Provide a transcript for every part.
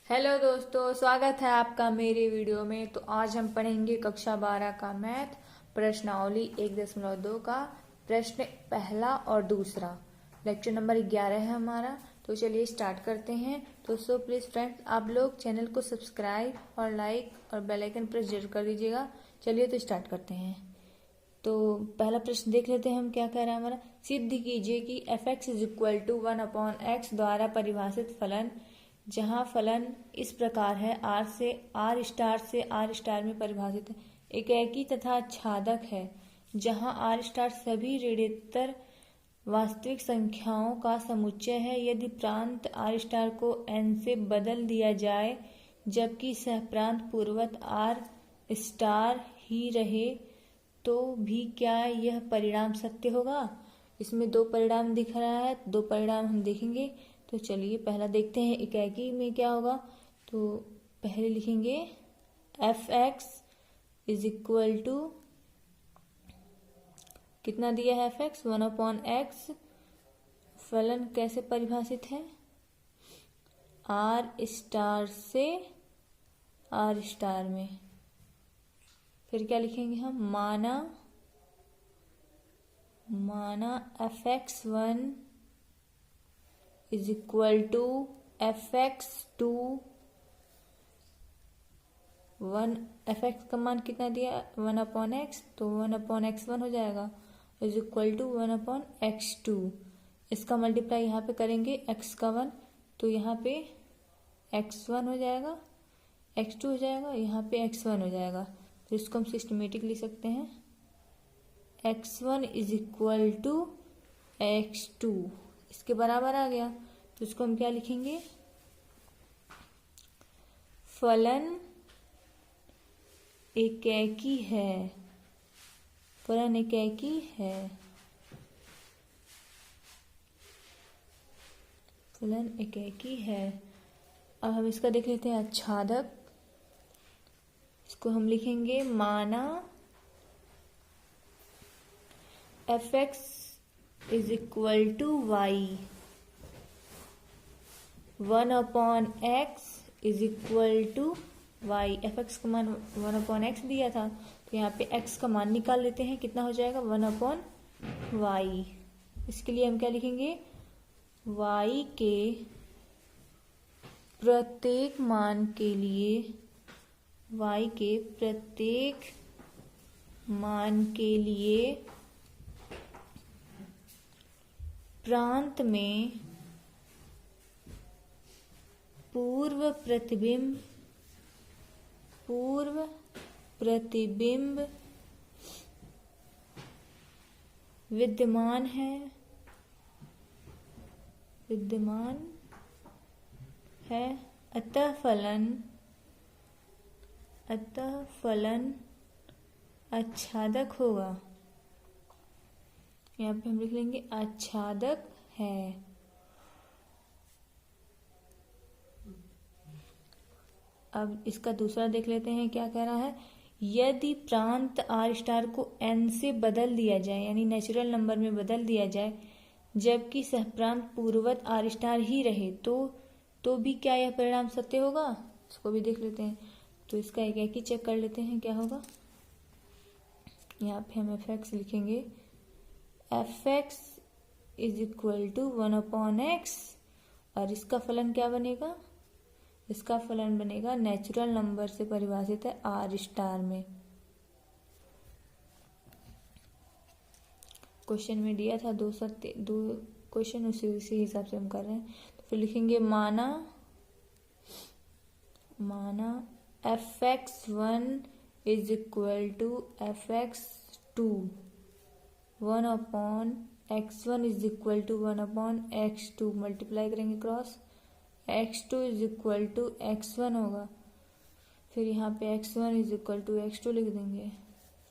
Hello दोस्तों, स्वागत है आपका मेरे वीडियो में। तो आज हम पढ़ेंगे कक्षा 12 का मैथ प्रश्नावली 1.2 का प्रश्न पहला और दूसरा। लेक्चर नंबर 11 है हमारा। तो चलिए स्टार्ट करते हैं। दोस्तों प्लीज फ्रेंड्स, आप लोग चैनल को सब्सक्राइब और लाइक और बेल आइकन प्रेस जरूर कर दीजिएगा। चलिए तो स्टार्ट करते हैं। तो पहला प्रश्न देख लेते हैं हम क्या कह रहा है हमारा। सिद्ध कीजिए कि f(x) is equal to 1/x द्वारा परिभाषित फलन, जहां फलन इस प्रकार है, r में परिभाषित है, एकेकी तथा छादक है, जहां r सभी ऋणोत्तर वास्तविक संख्याओं का समुच्चय है। यदि प्रांत r को n से बदल दिया जाए जबकि सहप्रांत पूर्वत r ही रहे, तो भी क्या यह परिणाम सत्य होगा। इसमें दो परिणाम दिख रहा है, दो परिणाम हम देखेंगे। तो चलिए पहला देखते हैं एकेकी में क्या होगा। तो पहले लिखेंगे f(x) इज इक्वल टू, कितना दिया है f(x) 1/x। फलन कैसे परिभाषित है, r से r में। फिर क्या लिखेंगे हम, माना f(x1) is equal to f(x2). f(x) का मान कितना दिया 1/x, तो 1/x1 हो जाएगा, इज इक्वल टू 1/x2। इसका मल्टीप्लाई यहाँ पे करेंगे x का 1, तो यहाँ पे x1 हो जाएगा, x2 हो जाएगा, यहाँ पे x1 हो जाएगा। तो इसको हम सिस्टमेटिक लिख सकते हैं, x1 is equal to x2, इसके बराबर आ गया। तो इसको हम क्या लिखेंगे, फलन एकेकी है, फलन एकेकी है, फलन एकेकी है। अब हम इसका देख लेते हैं आच्छादक। इसको हम लिखेंगे माना f(x) is equal to y, 1/x is equal to y। f(x) का मान 1/x दिया था, तो यहाँ पे x का मान निकाल लेते हैं, कितना हो जाएगा 1/y। इसके लिए हम क्या लिखेंगे, y के प्रत्येक मान के लिए, y के प्रत्येक मान के लिए प्रांत में पूर्व प्रतिबिंब विद्यमान है, अतः फलन आच्छादक होगा। यहाँ पे हम लिख लेंगे आच्छादक है। अब इसका दूसरा देख लेते हैं क्या कह रहा है। यदि प्रांत r को n से बदल दिया जाए, यानी नेचुरल नंबर में बदल दिया जाए, जबकि सहप्रांत पूर्वत r ही रहे, तो भी क्या यह परिणाम सत्य होगा। इसको भी देख लेते हैं। तो इसका एक ही चेक कर लेते हैं क्या होगा। यहाँ पे हम f(x) लिखेंगे, f(x) is equal to 1/x, और इसका फलन क्या बनेगा, इसका फलन बनेगा नेचुरल नंबर से परिभाषित है r में। क्वेश्चन में दिया था दो क्वेश्चन, उसी हिसाब से हम कर रहे हैं। तो फिर लिखेंगे माना f(x1) is equal to f(x2), 1/x1 is equal to 1/x2, multiply करेंगे cross, x2 is equal to x1 होगा। फिर यहाँ पे x1 is equal to x2 लिख देंगे।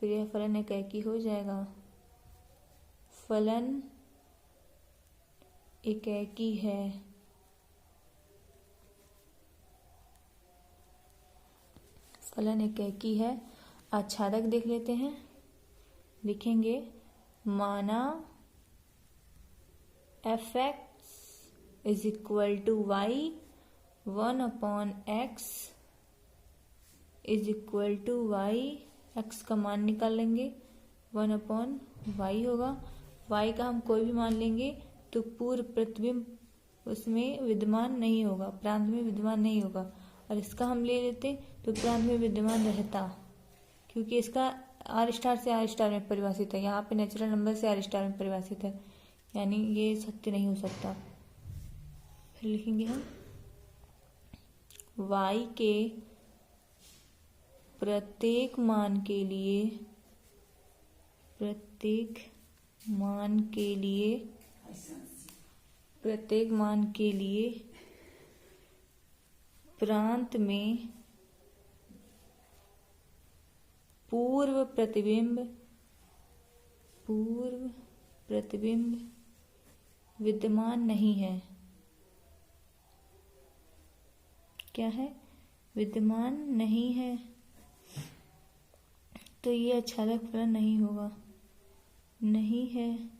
फिर यह फलन एकेकी हो जाएगा, फलन एकेकी है, फलन एकेकी है। आच्छादक देख लेते हैं, लिखेंगे माना f(x) is equal to y, 1/x is equal to y, x का मान निकाल लेंगे, 1/y होगा। y का हम कोई भी मान लेंगे तो पूर्व प्रतिबिंब उसमें विद्यमान नहीं होगा, प्रांत में विद्यमान नहीं होगा, और इसका हम ले लेते तो प्रांत में विद्यमान रहता, क्योंकि इसका आर स्टार से आर स्टार में परिभाषित है, यहाँ पे नेचुरल नंबर से आर स्टार में परिभाषित है, यानी ये सत्य नहीं हो सकता। फिर लिखेंगे हम y के प्रत्येक मान के लिए प्रांत में पूर्व प्रतिबिंब विद्यमान नहीं है। क्या है? विद्यमान नहीं है, तो ये आच्छादक फलन नहीं होगा, नहीं है,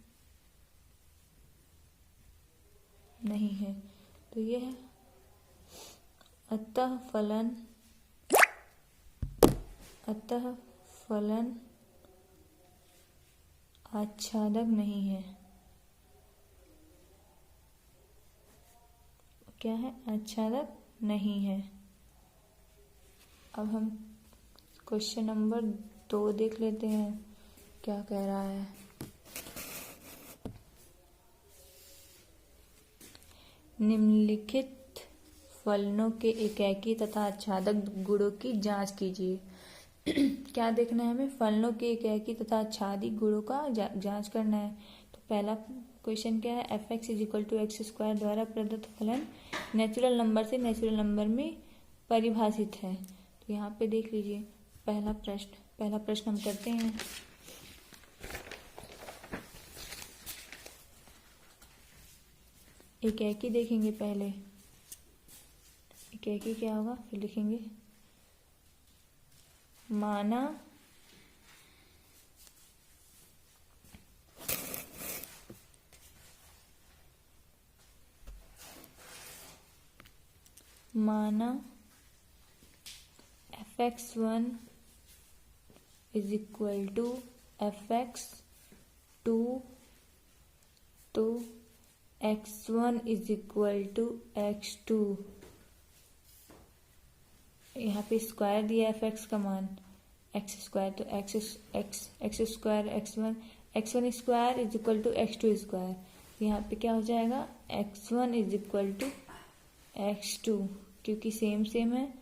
तो यह अतः फलन आच्छादक नहीं है। क्या है? आच्छादक नहीं है। अब हम क्वेश्चन नंबर 2 देख लेते हैं, क्या कह रहा है। निम्नलिखित फलनों के एकाकी तथा आच्छादक गुणों की जांच कीजिए। क्या देखना है हमें? फलनों के एकाकी तथा आच्छादी गुणों का जांच करना है। तो पहला क्वेश्चन क्या है? f(x = x² द्वारा प्रदत्त फलन नेचुरल नंबर से नेचुरल नंबर में परिभाषित है। तो यहाँ पे देख लीजिए पहला प्रश्न हम करते हैं। एकाकी देखेंगे पहले, एकाकी क्या होगा, फिर लिखेंगे माना f(x1) is equal to f(x2) तो x1 is equal to x2। यहाँ पे स्क्वायर दिया है f(x) का मान x², तो x² x1 square is equal to x2 square. यहाँ पे क्या हो जाएगा? x1 is equal to x2, क्योंकि सेम है,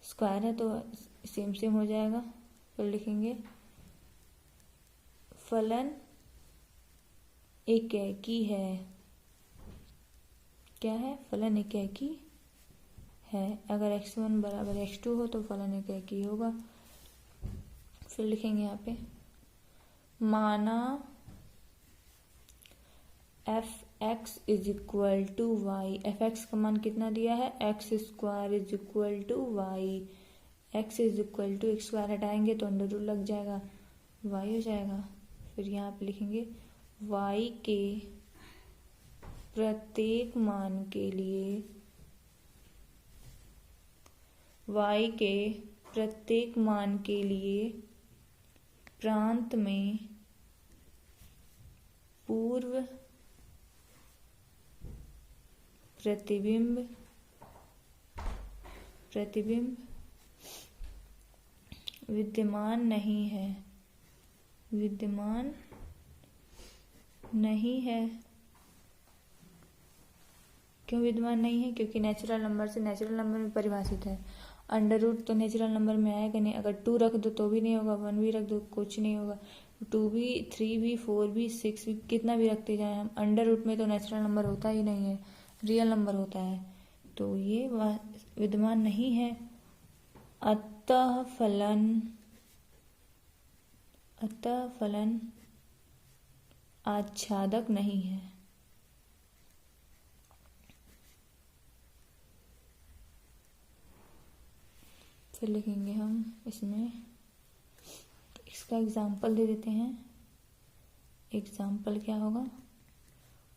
स्क्वायर है तो सेम हो जाएगा। फिर लिखेंगे फलन एकाकी है। क्या है? फलन एकाकी है। अगर x1 बराबर x2 हो तो फलन एकाकी होगा। फिर लिखेंगे यहाँ पे माना f(x) is equal to Y. f(x) का मान कितना दिया है? x² is equal to y. x is equal to x² हटाएंगे तो अंडर रूट लग जाएगा, y हो जाएगा। फिर यहाँ पे लिखेंगे y के प्रत्येक मान के लिए प्रांत में पूर्व प्रतिबिंब विद्यमान नहीं है। क्यों विद्यमान नहीं है? क्योंकि नेचुरल नंबर से नेचुरल नंबर में परिभाषित है। अंडर रूट तो नेचुरल नंबर में आएगा नहीं, अगर 2 रख दो तो भी नहीं होगा, 1 भी रख दो कुछ नहीं होगा, 2 भी 3 भी 4 भी 6 भी कितना भी रखते जाए हम, अंडर रूट में तो नेचुरल नंबर होता ही नहीं है, रियल नंबर होता है, तो ये विद्यमान नहीं है। अतः फलन आच्छादक नहीं है। फिर लिखेंगे हम इसमें, इसका एग्जाम्पल दे देते हैं। एग्जाम्पल क्या होगा?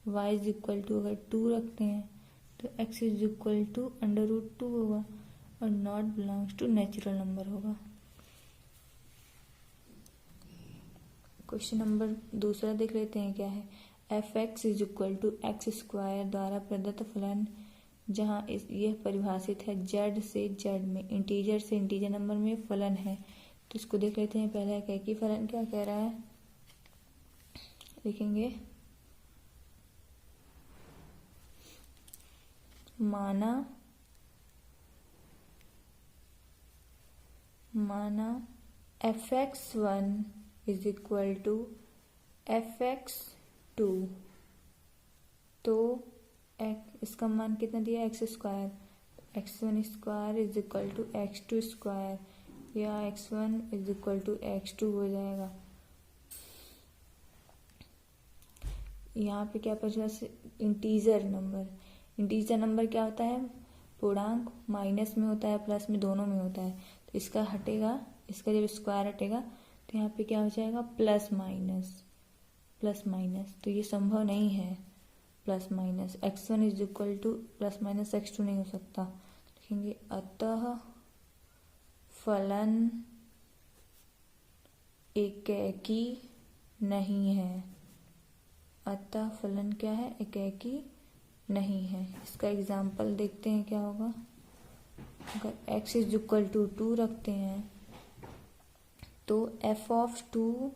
y इज इक्वल टू, अगर 2 रखते हैं तो x इज इक्वल टू √2 होगा और not belongs to natural number होगा। क्वेश्चन नंबर दूसरा देख लेते हैं क्या है। f(x) is equal to x square द्वारा प्रदत्त फलन जहाँ यह परिभाषित है z से z में इंटीजर से इंटीजर नंबर में फलन है। तो इसको देख लेते हैं। पहला एकैकी फलन क्या कह रहा है, लिखेंगे माना f(x1) is equal to f(x2), तो इसका मान कितना दिया, x square, x1 square is equal to x2 square या x1 is equal to x2 हो जाएगा। यहाँ पे क्या पूछा, इंटीजर नंबर क्या होता है, पूर्णांक, माइनस में होता है प्लस में, दोनों में होता है। तो इसका हटेगा, इसका जब स्क्वायर हटेगा तो यहाँ पे क्या हो जाएगा, प्लस माइनस, तो ये संभव नहीं है। Plus minus x1 is equal to plus minus x2 नहीं हो सकता। लिखेंगे अतः फलन एकैकी नहीं है। अतः फलन क्या है, एकैकी नहीं है। इसका एग्जाम्पल देखते हैं क्या होगा। अगर x इज इक्वल टू 2 रखते हैं तो f(2)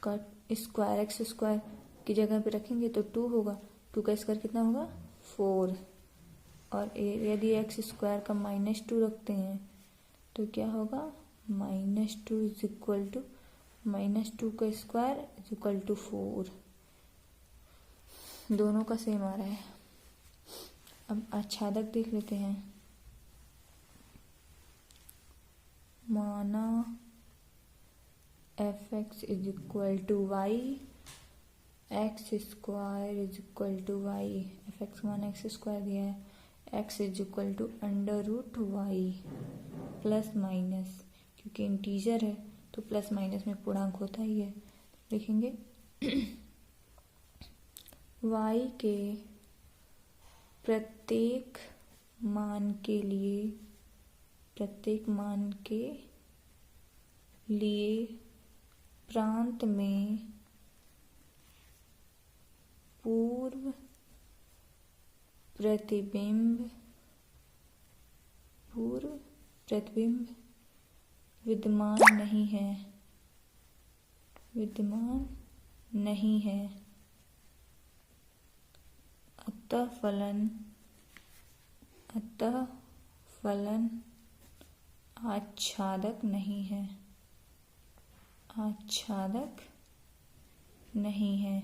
का स्क्वायर x स्क्वायर की जगह पे रखेंगे तो 2 होगा, 2 का स्क्वायर कितना होगा, 4। और यदि x स्क्वायर का -2 रखते हैं तो क्या होगा, -2 इज इक्वल टू -2 का स्क्वायर इज इक्वल टू 4। दोनों का सेम आ रहा है। अब आच्छादक देख लेते हैं। माना f(x) is equal to y, x square is equal to y, f(x) मान x स्क्वायर दिया है, x is equal to √y plus minus, क्योंकि इंटीजर है तो प्लस माइनस में पूर्णांक होता ही है। लिखेंगे y के प्रत्येक मान के लिए प्रांत में पूर्व प्रतिबिंब विद्यमान नहीं है। अतः फलन आच्छादक नहीं है।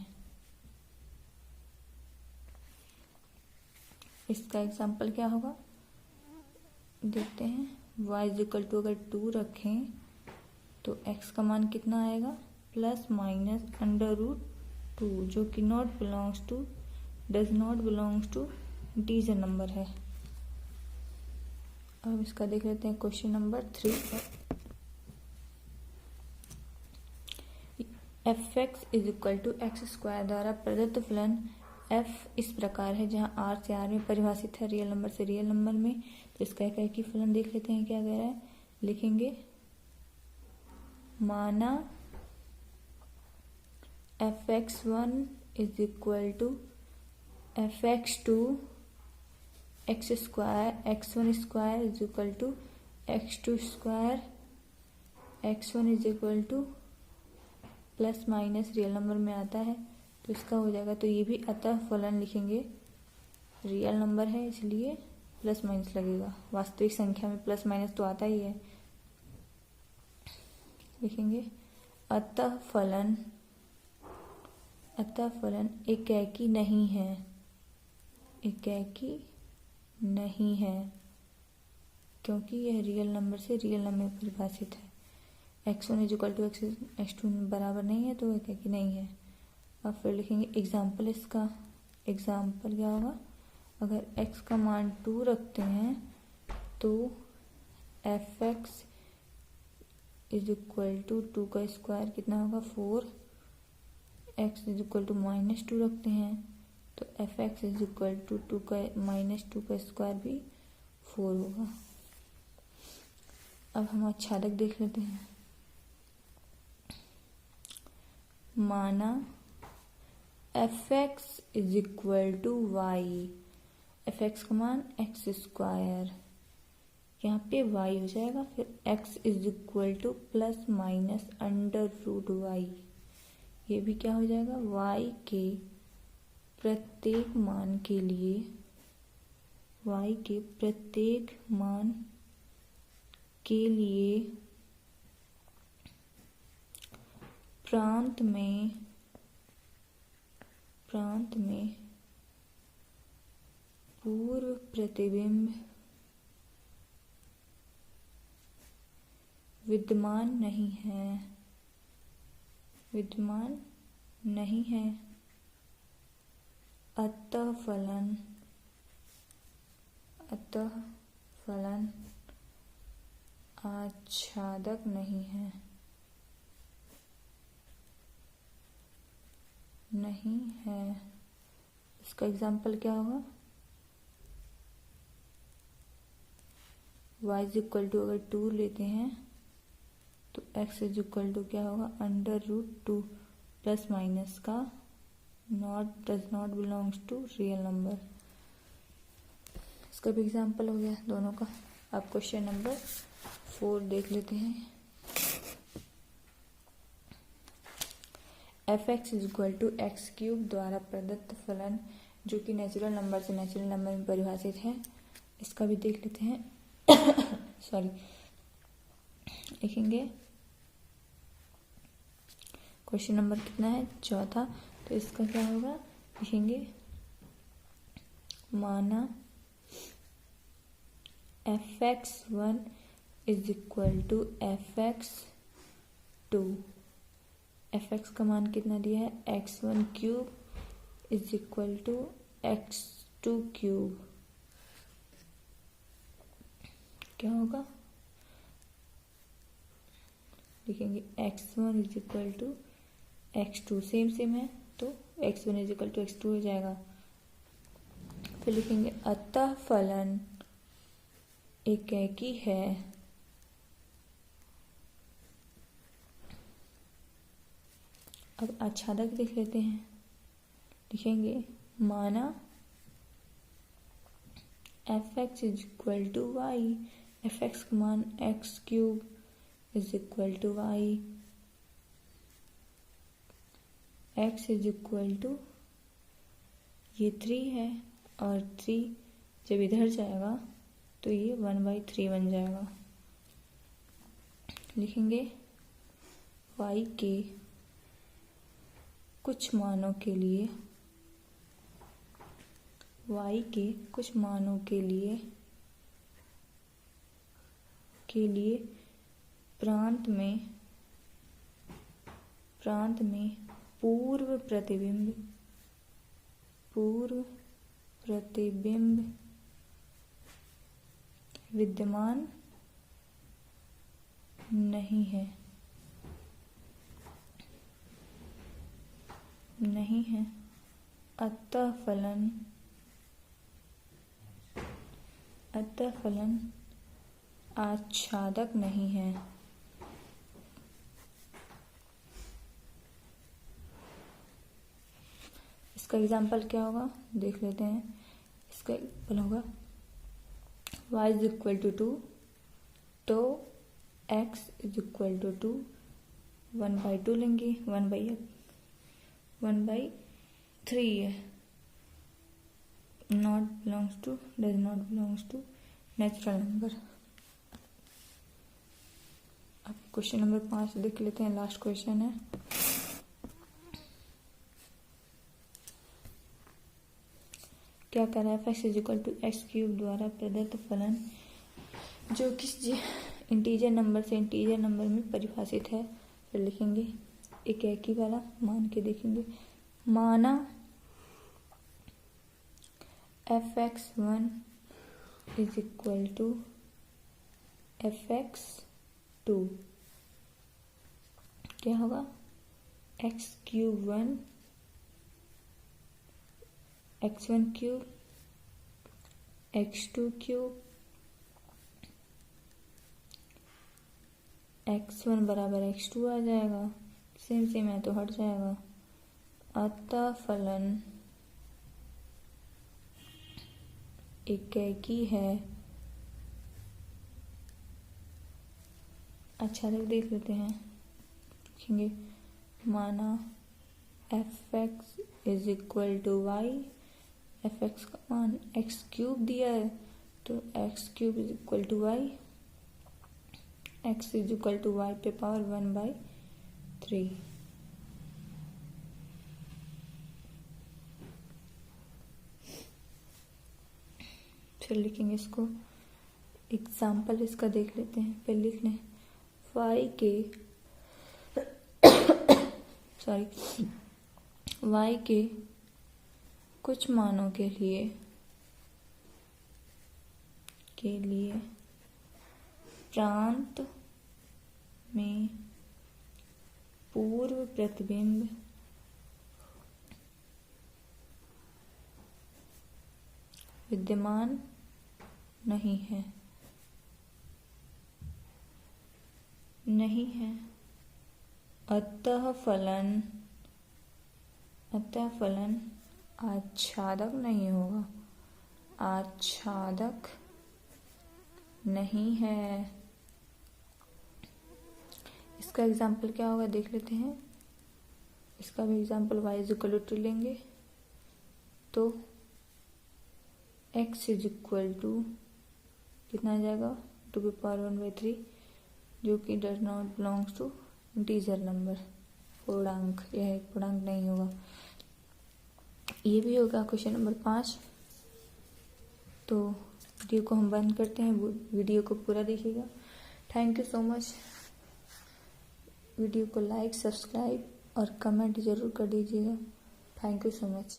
इसका एग्जाम्पल क्या होगा, देखते हैं। y इज इक्वल टू अगर 2 रखें तो x का मान कितना आएगा, प्लस माइनस √2, जो कि does not belongs to integer number है। अब इसका देख लेते हैं question number 3। f(x) is equal to x square द्वारा प्रदत्त फलन f इस प्रकार है जहां r से r में परिभाषित है, रियल नंबर से रियल नंबर में। तो इसका एकैकी फलन देख लेते हैं क्या कह रहा है। लिखेंगे माना f(x1) is equal to f(x2) x square, x1 square is equal to x2 square, x1 is equal to plus minus real number में आता है तो इसका हो जाएगा। तो ये भी अतः फलन लिखेंगे, रियल नंबर है इसलिए प्लस माइनस लगेगा, वास्तविक संख्या में प्लस माइनस तो आता ही है। लिखेंगे अतः फलन एकैकी नहीं है, क्योंकि यह रियल नंबर से रियल नंबर में परिभाषित है। x1 is equal to x2 बराबर नहीं है तो एकैकी नहीं है। अब फिर लिखेंगे एग्जाम्पल। इसका एग्जाम्पल क्या होगा, अगर x का मान 2 रखते हैं तो f(x) इज इक्वल टू 2 का स्क्वायर कितना होगा, 4, x इज इक्वल टू -2 रखते हैं तो f x is equal to 2 का माइनस 2 का स्क्वायर भी 4 होगा। अब हम आच्छादक देख लेते हैं। माना f x is equal to y, f x का मान एक्स स्क्वायर, यहाँ पे y हो जाएगा, फिर x is equal to plus minus under root y, ये भी क्या हो जाएगा, y के प्रत्येक मान के लिए, y के प्रत्येक मान के लिए प्रांत में पूर्व प्रतिबिंब विद्यमान नहीं है, अतः फलन आच्छादक नहीं है। इसका एग्जाम्पल क्या होगा, y इज इक्वल टू अगर 2 लेते हैं तो x इज इक्वल टू क्या होगा, अंडर रूट 2 प्लस माइनस का does not belongs to real number. इसका भी एग्जाम्पल हो गया दोनों का। अब क्वेश्चन नंबर 4 देख लेते हैं। F x is equal to x cube द्वारा प्रदत्त फलन जो कि नेचुरल नंबर से नेचुरल नंबर में परिभाषित है, इसका भी देख लेते हैं। सॉरी, लिखेंगे क्वेश्चन नंबर कितना है, चौथा। तो इसका क्या होगा, लिखेंगे माना f x 1 is equal to f x 2, f x का मान कितना दिया है, x1 cube is equal to x2 cube, क्या होगा, लिखेंगे x1 is equal to x2, same है तो x1 is equal to x2 हो जाएगा। फिर लिखेंगे अतः फलन एकेकी है, अब आच्छादक देख लेते हैं। लिखेंगे माना f x is equal to y, f x का मान x cube is equal to y, x is equal to ये 3 है और 3 जब इधर जाएगा तो ये 1/3 बन जाएगा। लिखेंगे y के कुछ मानों के लिए, y के कुछ मानों के लिए प्रांत में पूर्व प्रतिबिंब विद्यमान नहीं है, अतः फलन आच्छादक नहीं है। इसका एग्जाम्पल क्या होगा, देख लेते हैं। इसका एग्जाम्पल होगा y इज इक्वल टू 2, तो x इज इक्वल टू 2, 1/2 लेंगे, 1/3 है, does not belongs to natural number. अब क्वेश्चन नंबर 5 देख लेते हैं, लास्ट क्वेश्चन है। क्या कर रहा है, f x is equal to x cube द्वारा प्रदत्त फलन जो किसी इंटीजर नंबर से इंटीजर नंबर में परिभाषित है। फिर लिखेंगे एक ही वाला मान के देखेंगे। माना f x 1 is equal to f x 2, क्या होगा, x cube 1 x1 cube, x2 cube, x1 बराबर x2 आ जाएगा, सेम है तो हट जाएगा। अतः फलन एकेकी है। अच्छा तक देख लेते हैं, लिखेंगे माना fx is equal to y, fx का मान x क्यूब दिया है तो x cube is equal to y, x is equal to y पे पावर 1/3। फिर लिखेंगे इसको, एग्जाम्पल इसका देख लेते हैं। पहले लिख लें y के कुछ मानों के लिए प्रांत में पूर्व प्रतिबिंब विद्यमान नहीं है। अतः फलन आच्छादक नहीं होगा, आच्छादक नहीं है। इसका एग्जाम्पल क्या होगा देख लेते हैं। इसका भी example y is equal to लेंगे तो x इज इक्वल टू कितना आ जाएगा 2^1/3, जो कि does not belongs to integer number, पूर्णांक। यह एक पूर्णांक नहीं होगा। ये भी होगा क्वेश्चन नंबर 5। तो वीडियो को हम बंद करते हैं, वीडियो को पूरा देखिएगा। Thank you so much. Video को लाइक, सब्सक्राइब और कमेंट जरूर कर दीजिएगा। Thank you so much.